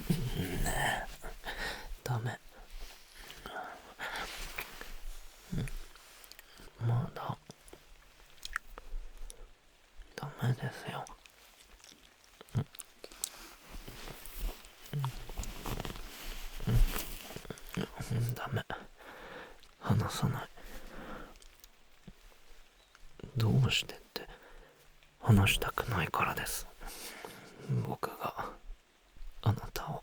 ねえ、ダメ。まだダメですよ。ダメ。話さない。どうしてって、話したくないからです。僕があなたを。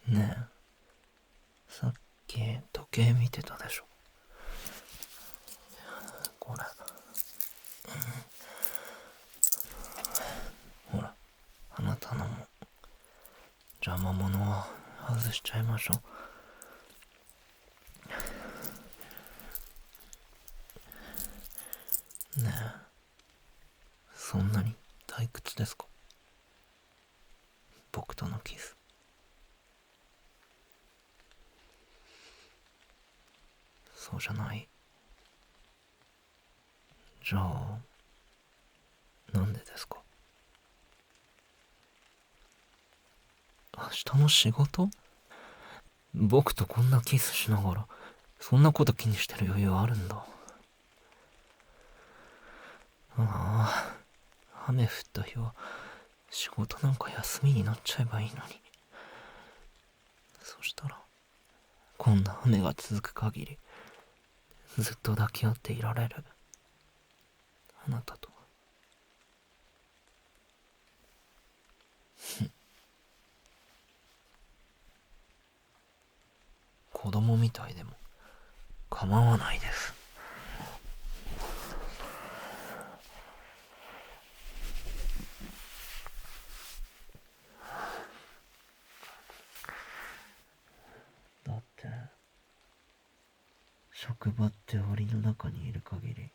ねえ、さっき時計見てたでしょ。これ、ほら、あなたのも邪魔者は外しちゃいましょう。ねえ、そんなに退屈ですか？僕とのキス。そうじゃない？じゃあなんでですか？明日の仕事？僕とこんなキスしながらそんなこと気にしてる余裕あるんだ。ああ、雨降った日は仕事なんか休みになっちゃえばいいのに。そしたらこんな雨が続く限りずっと抱き合っていられる、あなたと。子供みたいでも構わないです。だって職場って檻の中にいる限り、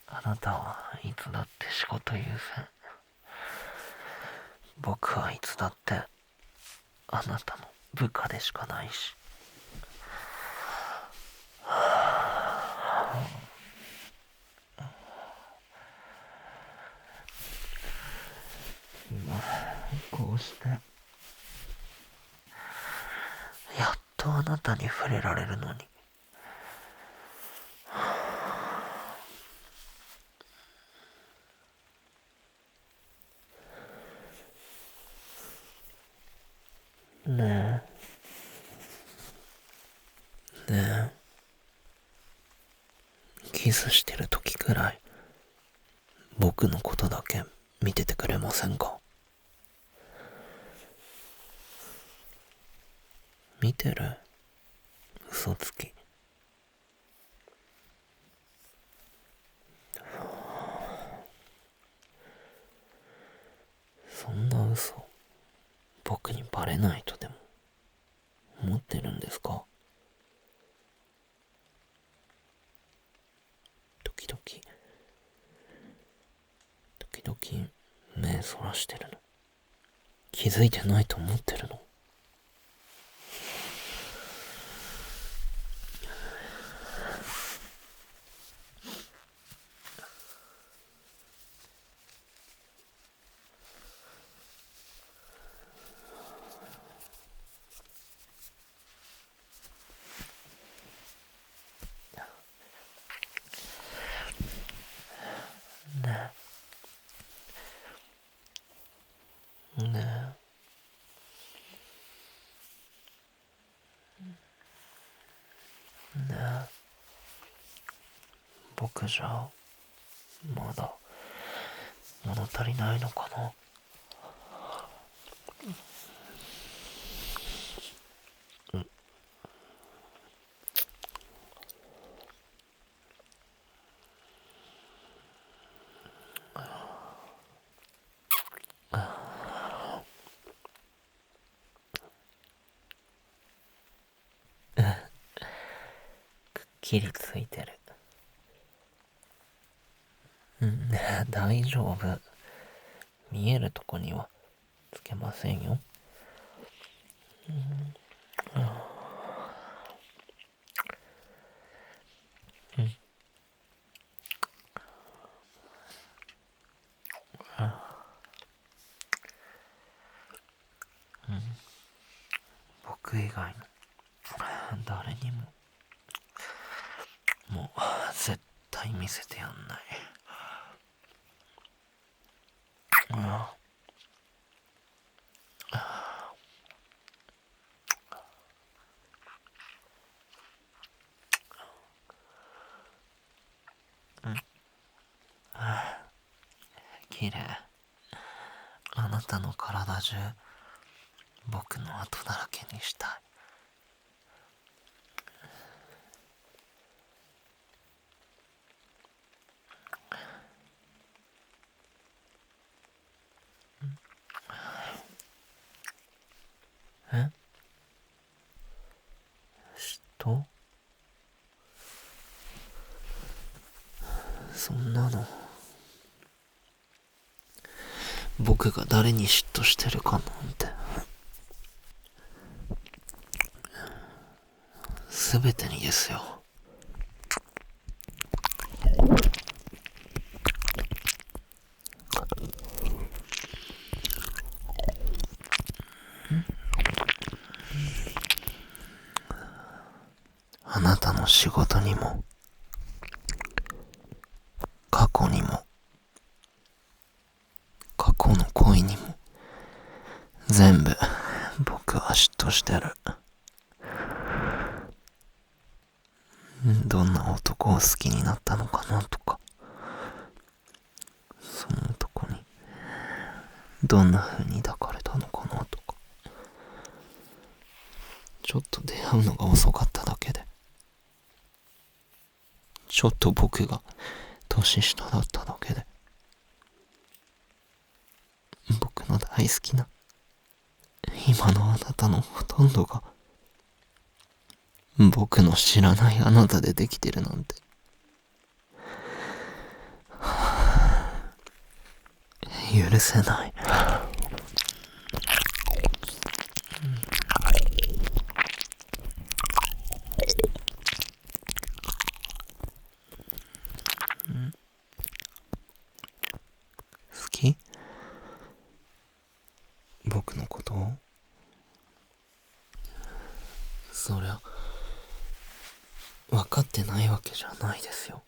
あなたはいつだって仕事優先、僕はいつだってあなたの部下でしかないし。今こうしてやっとあなたに触れられるのに。ねえ、ねえ、キスしてる時くらい僕のことだけ見ててくれませんか？見てる？嘘つき。そんな嘘僕にバレないとでも思ってるんですか？時々目そらしてるの気づいてないと思ってるの？ねえ、ねえ、ねえ、僕じゃまだ物足りないのかな？きりついてる。ねえ、大丈夫。見えるとこにはつけませんよ。僕以外の誰にももう絶対見せてやんない。綺麗。あなたの体中僕の跡だらけにしたい。え？嫉妬？そんなの僕が誰に嫉妬してるかなんて全てにですよ。あなたの仕事にも過去にも過去の恋にも全部僕は嫉妬してる。どんな男を好きになったのかなとか、その男にどんな風に抱かれたのかなとか、ちょっと出会うのが遅かっただけで、ちょっと僕が年下だっただけで、僕の大好きな今のあなたのほとんどが僕の知らないあなたでできてるなんて、許せない。好き？僕のことを？そりゃ分かってないわけじゃないですよ。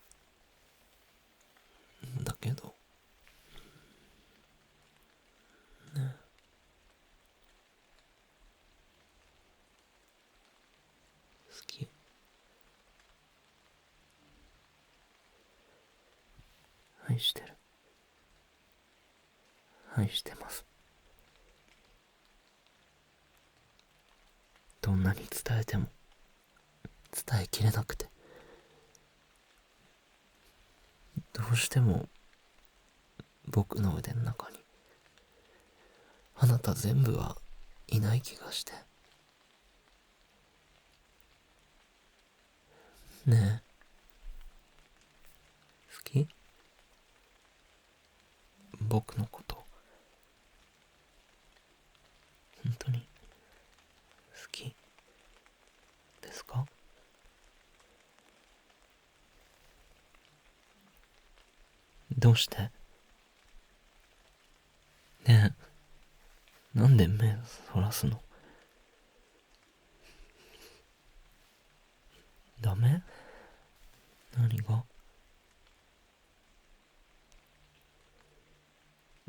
だけど好き。愛してる。愛してます。どんなに伝えても伝えきれなくて、どうしても僕の腕の中にあなた全部はいない気がして。ねえ、好き？僕のこと本当に好きですか？どうして？ねえ、なんで目そらすの？ダメ？何が？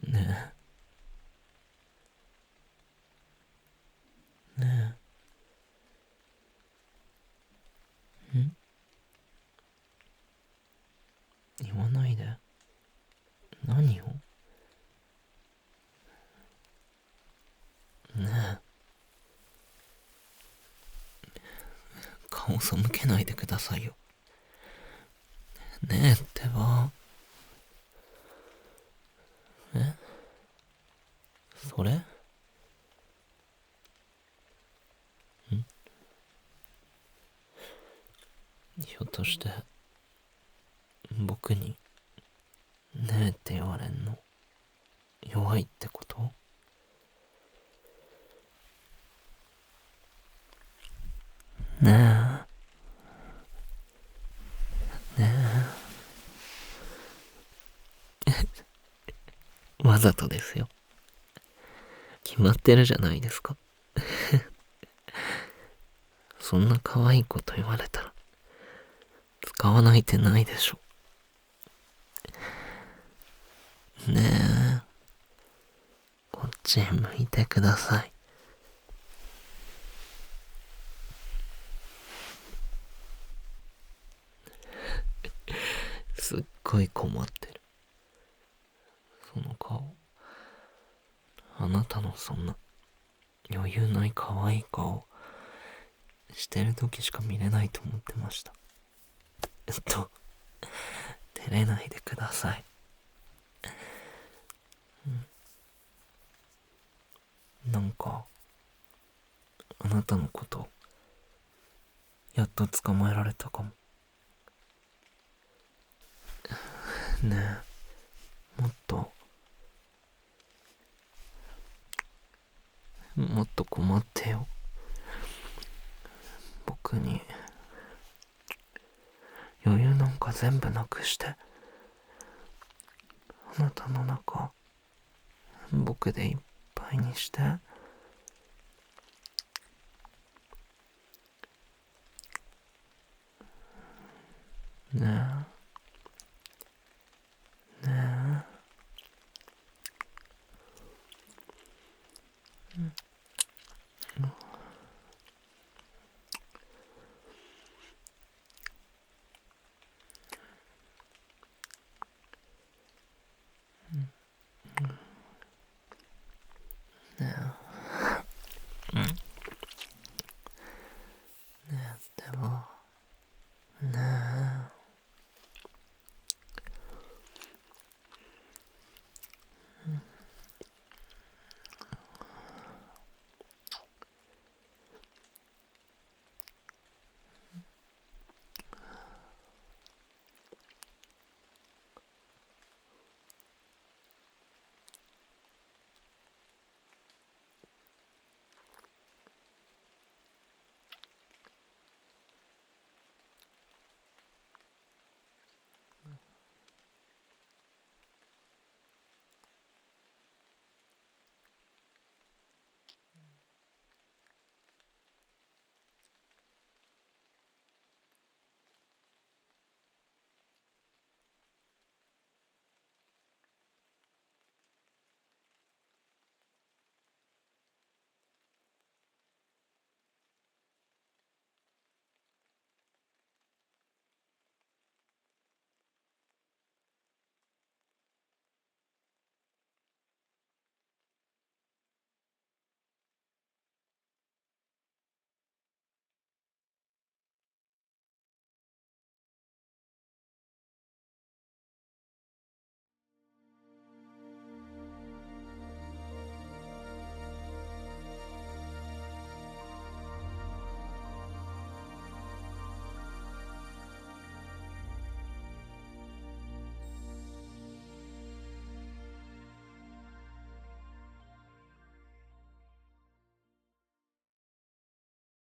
ねえ、ねえ、言わないで。何を？ねえ、顔背けないでくださいよ。ねえってば。え？それ？ひょっとして僕にねえって言われんの弱いってこと？ねえ、ねえ、わざとですよ。決まってるじゃないですか。そんな可愛いこと言われたら、使わない手ないでしょ。ねえ、こっちへ向いてください。すっごい困ってる。その顔。あなたのそんな余裕ない可愛い顔してる時しか見れないと思ってました。照れないでください。なんか、あなたのことやっと捕まえられたかも。ねえ、もっと困ってよ。僕に余裕なんか全部なくして、あなたの中僕でいっぱいにして。ねえ、ねえ、